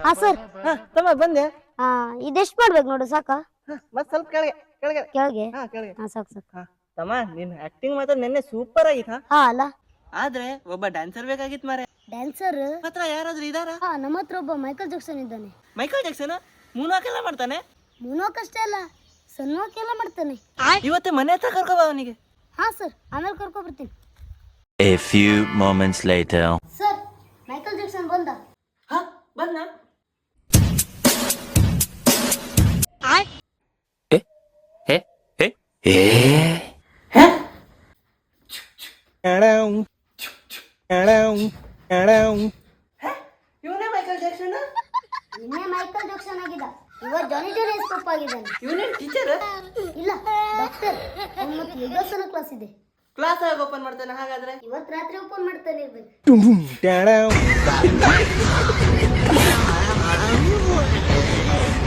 ಹಾ ಸರ್. ತಮ್ಮ ಬಂದೆ. ಹಾ ಇದೆಷ್ಟ್ ಮಾಡ್ಬೇಕು ನೋಡು ಸಾಕ? ಮತ್ ಸ್ವಲ್ಪ ಕೆಳಗೆ ಕೆಳಗೆ ಕೆಳಗೆ? ಕೆಳಗೆ. ಹಾ ಸಾಕು ಸಾಕು. ತಮ್ಮ ನಿನ್ ಆಕ್ಟಿಂಗ್ ಮಾತ್ರ ನೆನ್ನೆ ಸೂಪರ್ ಆಗಿತ್ತ. ಹಾ ಅಲ್ಲ ಆದ್ರೆ ಒಬ್ಬ ಡ್ಯಾನ್ಸರ್ ಬೇಕಾಗಿತ್ ಮಾರೆ. ಡ್ಯಾನ್ಸರ್ ಹತ್ರ ಯಾರಾದ್ರೂ ಇದಾರ? ಹಾ ನಮ್ಮ ಹತ್ರ ಒಬ್ಬ ಮೈಕಲ್ ಜಾಕ್ಸನ್ ಇದ್ದಾನೆ. ಮೈಕಲ್ ಜಾಕ್ಸನ್ ಮೂನಾಕೆಲ್ಲ ಮಾಡ್ತಾನೆ. ಮುನೋಕ್ ಅಷ್ಟೇ ಅಲ್ಲ ಸನ್ವಾಕ್ ಎಲ್ಲ ಮಾಡ್ತಾನೆ. ಇವತ್ತೇ ಮನೆ ಹತ್ರ ಕರ್ಕೊ ಬಾ ಅವನಿಗೆ. ಹಾ ಸರ್ ಆಮೇಲೆ ಕರ್ಕೊ ಬರ್ತೀನಿ. A few moments later. Sir Michael Jackson ಬಂದ. ಹಾ ಬಂದ್ನಾ? ಇವನೇ ಮೈಕಲ್ ಜಾಕ್ಸನ್? ನಿನ್ನೆ ಮೈಕಲ್ ಜಾಕ್ಸನ್ ಆಗಿದ್ದ, ಇವತ್ತು ಜಾನಿ ಜಾನಿ ಸ್ಕೋಪ್ ಆಗಿದ್ದಾನೆ. ಇವನೇ ಟೀಚರ್? ಇಲ್ಲ ಡಾಕ್ಟರ್. ಅವ್ನು ಮತ್ತೆ ಯೋಗಾಸನ ಕ್ಲಾಸ್ ಇದೆ. ಕ್ಲಾಸ್ ಆಗಿ ಓಪನ್ ಮಾಡ್ತಾನೆ ಹಾಗಾದ್ರೆ. ಇವತ್ತು ರಾತ್ರಿ ಓಪನ್ ಮಾಡ್ತಾನೆ ಇರ್ಬೇಕು.